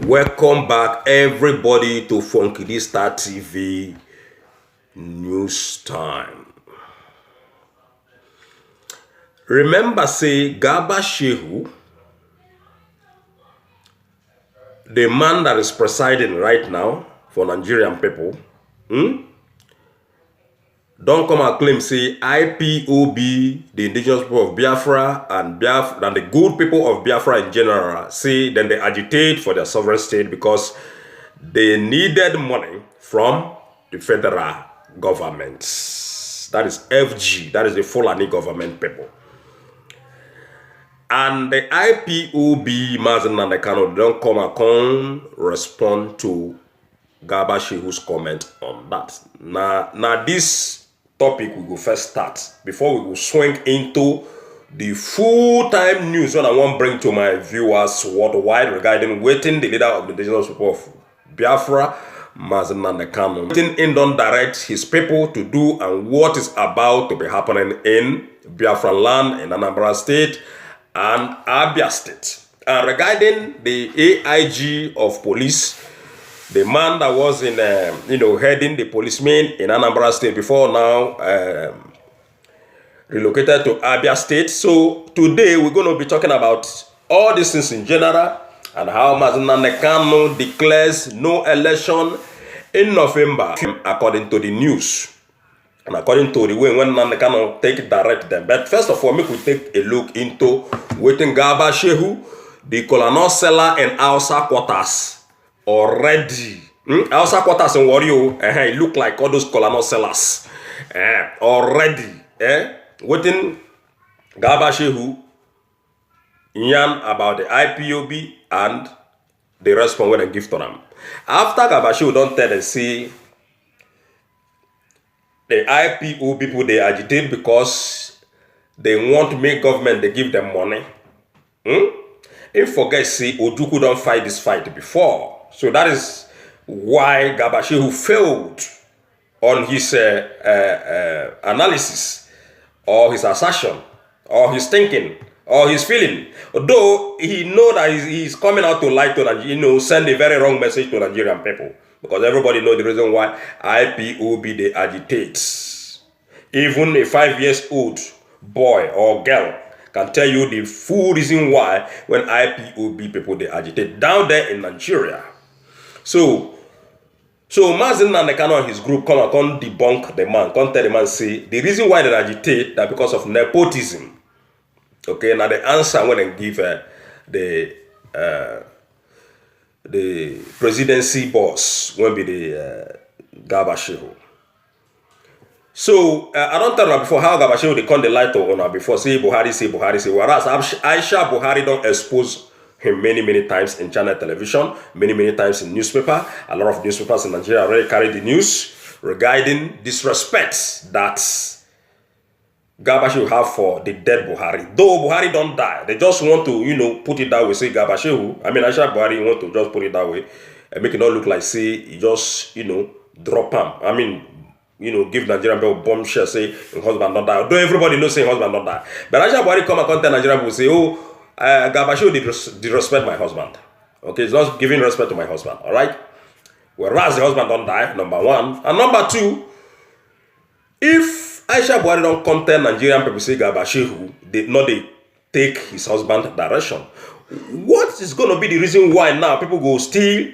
Welcome back, everybody, to Funky Star TV News Time. Remember, say Garba Shehu, the man that is presiding right now for Nigerian people, don't come and claim, say IPOB, the indigenous people of Biafra and the good people of Biafra in general, say then they agitate for their sovereign state because they needed money from the federal government. That is FG, that is the Fulani government people. And the IPOB, Mazen Nandekano, don't come and respond to Garba Shehu's comment on that. Now this topic we go first start before we go swing into the full-time news when I want to bring to my viewers worldwide regarding waiting the leader of the indigenous people of Biafra, Mazen Nandekano, waiting in don't direct his people to do and what is about to be happening in Biafra land, in Anambra State and Abia State. And regarding the AIG of police, the man that was in, heading the policemen in Anambra State before now, relocated to Abia State. So today we're going to be talking about all these things in general and how Mazen Nandekano declares no election in November, according to the news and according to the way when Nandekano take direct them. But first of all, make we take a look into waiting Garba Shehu, the Colonel seller and Hausa quarters. Already, Hausa quarters in Wario, it look like all those Colonel sellers. Already, waiting Garba Shehu yarn about the IPOB and the response when they give to them. After Garba Shehu don't tell them, see, the IPOB people, they agitate because they want to make government, they give them money. If forget, see, Ojukwu don't fight this fight before. So that is why Garba Shehu failed on his analysis or his assertion or his thinking or his feeling. Although he know that he's coming out to lie to Nigeria, send a very wrong message to Nigerian people. Because everybody know the reason why IPOB, they agitate. Even a 5-year-old boy or girl can tell you the full reason why when IPOB people, they agitate down there in Nigeria. So Mazen Nandekano and his group come debunk the man, tell the man, say the reason why they agitate that because of nepotism. Okay, now the answer when they give the presidency boss when be the Garba Shehu. So I don't tell you before how Garba Shehu they come the light on before say Buhari say. Whereas Aisha Buhari don't expose him many times in channel television, many times in newspaper. A lot of newspapers in Nigeria already carry the news regarding disrespect that Garba Shehu have for the dead Buhari. Though Buhari don't die, they just want to, put it that way, say Garba Shehu. I mean, Aisha Buhari want to just put it that way and make it not look like, say, he just, drop him. I mean, give Nigerian people bombshell, say, husband don't die. Though everybody knows, say, husband don't die. But Aisha Buhari come and tell Nigerian people, say, oh, Garba Shehu did respect my husband. Okay, it's not giving respect to my husband, all right? Whereas the husband don't die, number one. And number two, if Aisha Buhari don't come tell Nigerian people, say Garba Shehu, they take his husband direction. What is going to be the reason why now people go still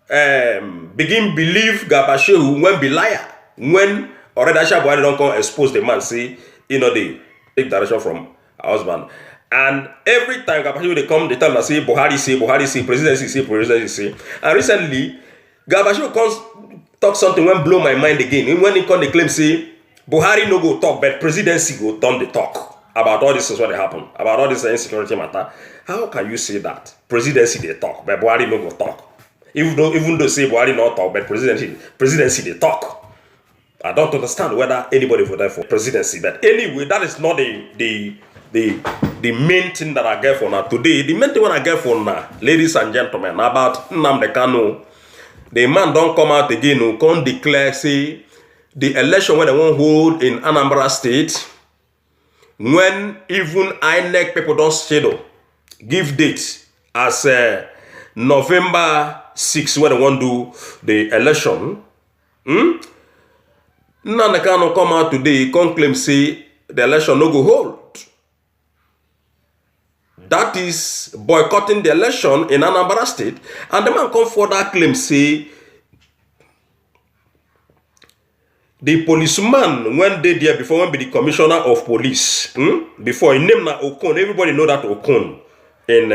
begin believe Garba Shehu when be liar? When already Aisha Buhari don't come expose the man, say, they take direction from her husband. And every time Garba Shehu they come, they tell them, say, Buhari say, presidency say. And recently, Garba Shehu comes talk something when blow my mind again. When he come, they claim, say, Buhari no go talk, but presidency go turn the talk about all this is what happen, about all this insecurity matter. How can you say that? Presidency they talk, but Buhari no go talk. Even though say Buhari not talk, but presidency they talk. I don't understand whether anybody voted for presidency. But anyway, that is not the main thing that I get for now today. The main thing what I get for now, ladies and gentlemen, about Nnamdi Kanu. The man don't come out again, come declare, say, the election when they won't hold in Anambra State, when even INEC people don't schedule, give dates as November 6 when they want to do the election. Nnamdi Kanu come out today, come claim say the election no go hold. That is boycotting the election in Anambra State. And the man come further claim say the policeman when they there before when be the commissioner of police. Before he named na Okon. Everybody know that Okon in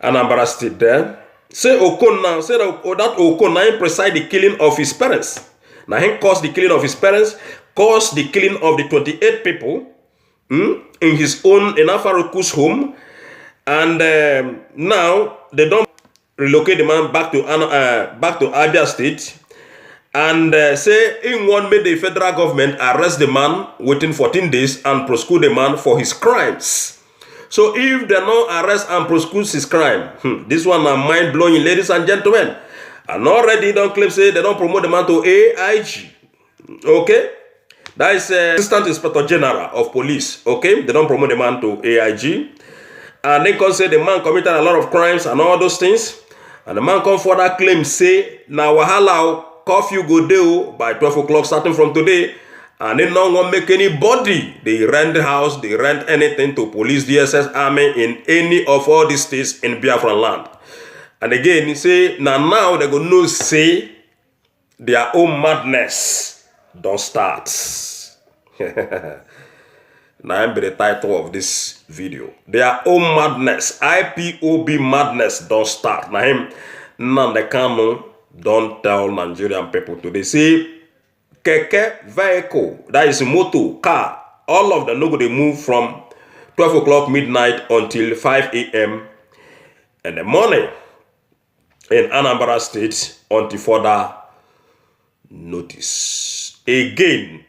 Anambra State there. Say Okon now, say that Okon now preside the killing of his parents. Now he caused the killing of his parents, caused the killing of the 28 people in his own in Afaruku's home. And now they don't relocate the man back to Abia State. And say in one made the federal government arrest the man within 14 days and prosecute the man for his crimes. So if they don't arrest and prosecute his crime, this one are mind-blowing, ladies and gentlemen. And already don't claim say they don't promote the man to AIG. Okay? That is Assistant Inspector General of Police. Okay? They don't promote the man to AIG. And they can say the man committed a lot of crimes and all those things. And the man come further claim say, now wahala curfew go do by 12 o'clock starting from today. And they don't want to make anybody. They rent the house, they rent anything to police, DSS, army in any of all these states in Biafran land. And again, he say, now they go no say their own madness don't start. Now I'm be the title of this video. Their own madness, IPOB madness don't start. Now him, Nnamdi Kanu don't tell Nigerian people today. See, keke, vehicle, that is motor, car, all of them no go they move from 12 o'clock midnight until 5 a.m. in the morning in Anambra State until further notice. Again,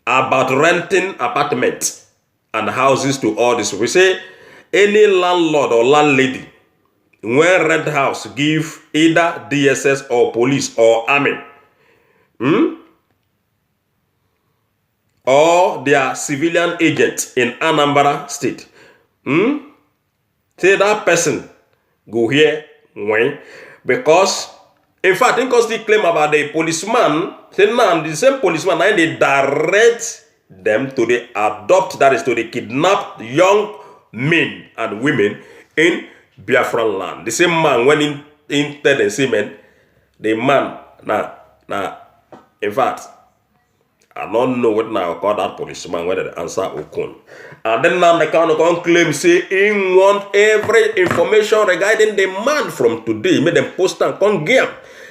about renting apartments and houses to all this. We say any landlord or landlady when rent house give either DSS or police or army or their civilian agents in Anambra State. Say that person go here when because in fact, I think they claim about the policeman. Say now the same policeman and they direct them to the adopt, that is to the kidnap young men and women in Biafran land. The same man when in the semen, the man now in fact, I don't know what now call that policeman whether the answer Okon. And then now the Kanu claim say he want every information regarding the man from today. Make them post and come get.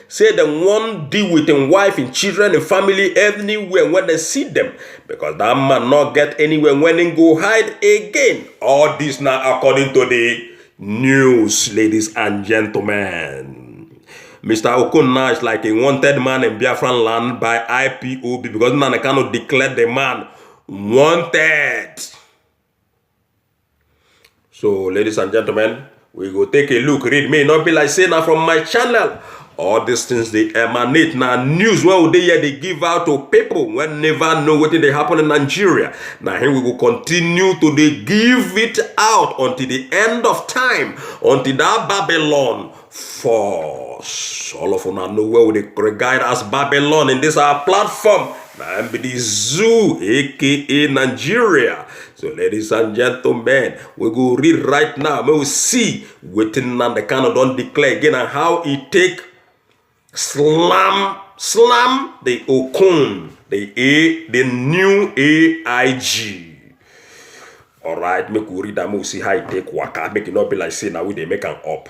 Say they want deal with him wife and children and family anywhere when they see them. Because that man not get anywhere when he go hide again. All this now according to the news, ladies and gentlemen. Mr. Okon now is like a wanted man in Biafran land by IPOB because Nnamdi Kanu declared the man wanted. So, ladies and gentlemen, we go take a look. Read may not be like saying now from my channel. All these things they emanate now news when they give out to people when never know what they happen in Nigeria. Now here we will continue to they give it out until the end of time, until that Babylon falls. All of us now know where they regard as Babylon in this our platform. Now be the zoo, aka Nigeria. So ladies and gentlemen, we go read right now. We will see what Nnamdi Kanu don't declare again and how he take slam the Okon, the new AIG. Alright, make we read that, we see how it take waka, make it not be like say now we they make an up.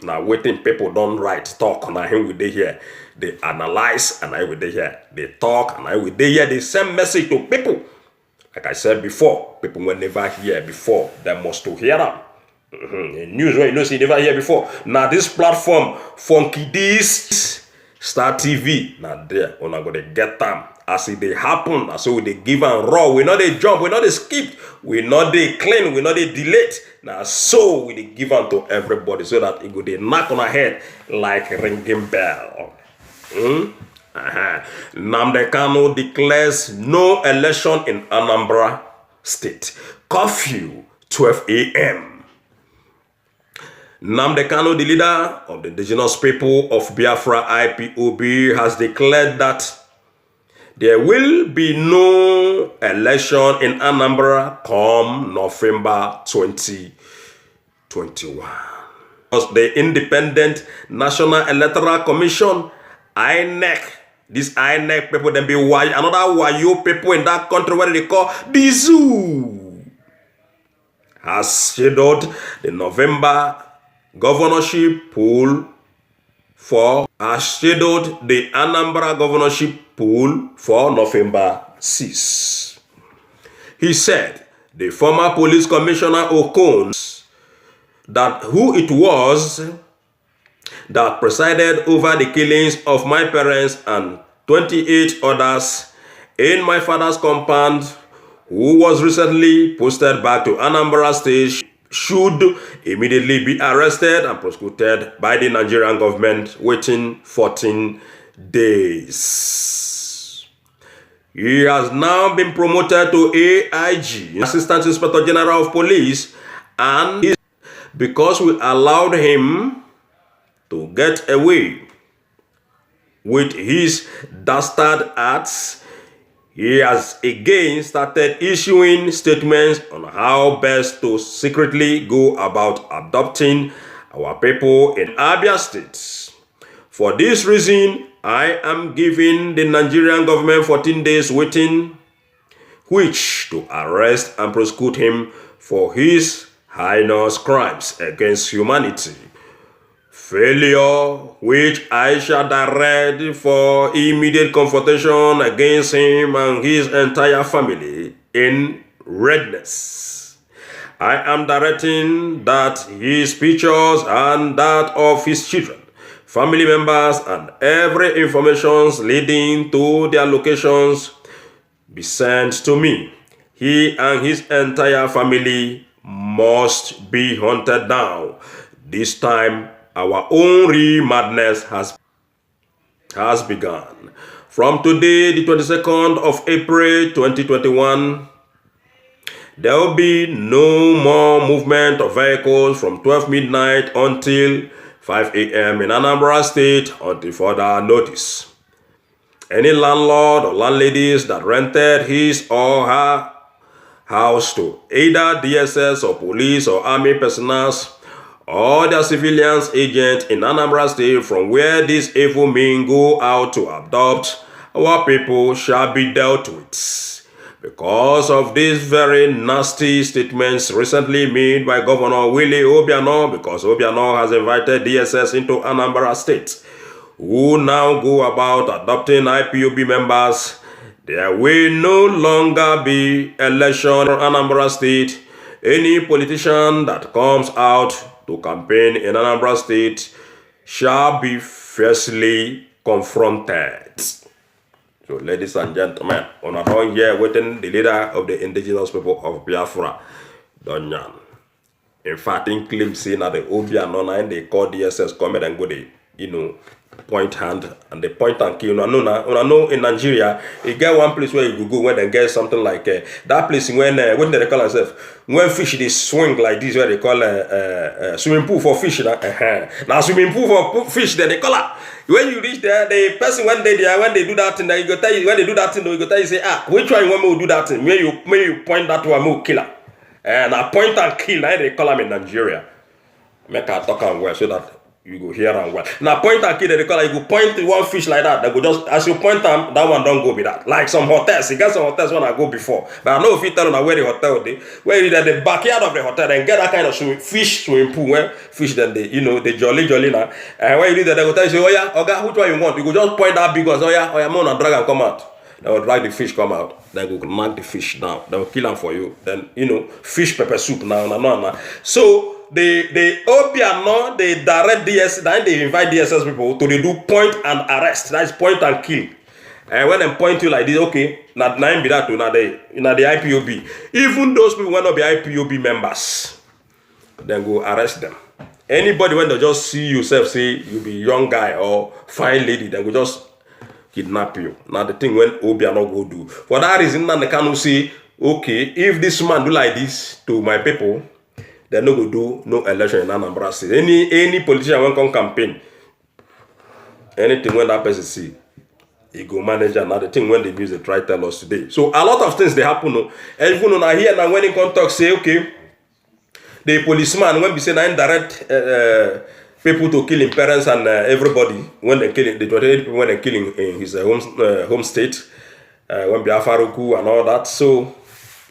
Now waiting people don't write, talk, now him with they here, they analyze, and I with they here, they talk, and I with they here, they send message to people. Like I said before, people were never hear before, they must to hear them. News where you know see never hear before. Now this platform, Funky This, Star TV, now there, we're not gonna get them. As it they happen, as so they give and raw. We know they jump, we know they skip, we know they clean, we know they delete. Now so we they give on to everybody so that it go they knock on our head like ringing bell. Nnamdi Kanu declares no election in Anambra State. Curfew 12 a.m. Nnamdi Kanu, the leader of the indigenous people of Biafra IPOB, has declared that there will be no election in Anambra come November 2021. Because the Independent National Electoral Commission, INEC, these INEC people, then be another Wayo people in that country, what they call the zoo, has scheduled the November governorship poll the Anambra governorship poll for November 6. He said the former police commissioner Okon, that who it was that presided over the killings of my parents and 28 others in my father's compound, who was recently posted back to Anambra State, should immediately be arrested and prosecuted by the Nigerian government within 14 days. He has now been promoted to AIG, Assistant Inspector General of Police, and because we allowed him to get away with his dastard acts, he has again started issuing statements on how best to secretly go about adopting our people in Abia State. For this reason, I am giving the Nigerian government 14 days waiting, which to arrest and prosecute him for his heinous crimes against humanity. Failure which I shall direct for immediate confrontation against him and his entire family in readiness. I am directing that his pictures and that of his children, family members, and every information leading to their locations be sent to me. He and his entire family must be hunted down. This time, our own real madness has begun. From today, the 22nd of April 2021, there will be no more movement of vehicles from 12 midnight until 5 a.m. in Anambra State until further notice. Any landlord or landladies that rented his or her house to either DSS or police or army personnel or their civilians agents in Anambra State from where these evil men go out to abduct our people shall be dealt with. Because of these very nasty statements recently made by Governor Willie Obiano, because Obiano has invited DSS into Anambra State, who now go about adopting IPOB members, there will no longer be election in Anambra State. Any politician that comes out to campaign in Anambra State shall be fiercely confronted. So, ladies and gentlemen, on a whole year waiting the leader of the indigenous people of Biafra, Donyan. In fact, in claim saying that the Obiano and they call DSS come and go the, point hand and the point and kill. I know in Nigeria, you get one place where you go when they get something like that place when they call themselves when fish they swing like this, where they call swimming pool for fish. Now swimming pool for fish, then they call it. When you reach there, the person when they do that thing, you go tell you when they do that thing, you go tell you say, which one you want me to do that thing? May you point that one more killer. And I point and kill, they call them in Nigeria. Make I talk and well so that you go hear and well. Now point and kill, they call it, you go point one fish like that, they go just, as you point them, that one don't go with that. Like some hotels, you get some hotels when I go before. But I know if you tell them where the hotel they, where you at the backyard of the hotel, then get that kind of fish swimming pool where fish then they, they jolly now. And when you do that, they go tell you, say, oh yeah, okay, which one you want? You go just point that big one, oh yeah, man, and drag and come out. They will drag the fish come out. Then go knock the fish down. They will kill them for you. Then, fish pepper soup now. So, the Obiano, they direct DSS, then they invite DSS people to they do point and arrest. That is point and kill. And when they point you like this, okay, not nine be that now the IPOB. Even those people will not be IPOB members, then go arrest them. Anybody when they just see yourself say you be young guy or fine lady, then go just kidnap you. Now the thing when Obiano go do. For that reason, then they cannot say, okay, if this man do like this to my people, they no go do no election in Anambra State. Any politician when come campaign, anything when that person see, he go manage another thing when the news they try tell us today. So a lot of things they happen. No, even on here now when he come talk say okay, the policeman when we say indirect people to kill his parents and everybody when they killing the 28 people when they killing in his home state when Biafaruku and all that. So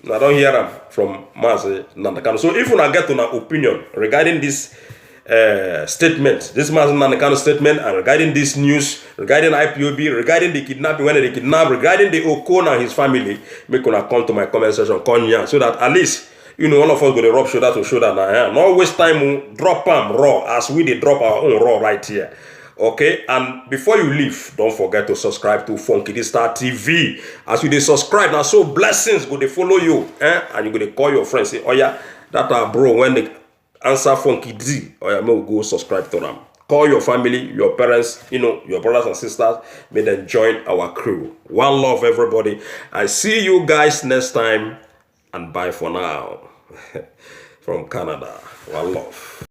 I don't hear them from Mazi Nandekano. So if you not get an opinion regarding this statement, this Mazi Nandekano statement, and regarding this news, regarding IPOB, regarding the kidnapping, when they kidnap, regarding the Okon and his family, make una come to my comment section, so that at least all of us go to rub shoulder to shoulder now. No waste time, drop them raw as we did drop our own raw right here. Okay, and before you leave, don't forget to subscribe to Funky D Star TV. As you subscribe, now so blessings go to follow you, and you go to call your friends, say, oh yeah, that bro, when they answer Funky D, oh yeah, may go subscribe to them. Call your family, your parents, your brothers and sisters, may them join our crew. One love, everybody. I see you guys next time, and bye for now. From Canada, one love.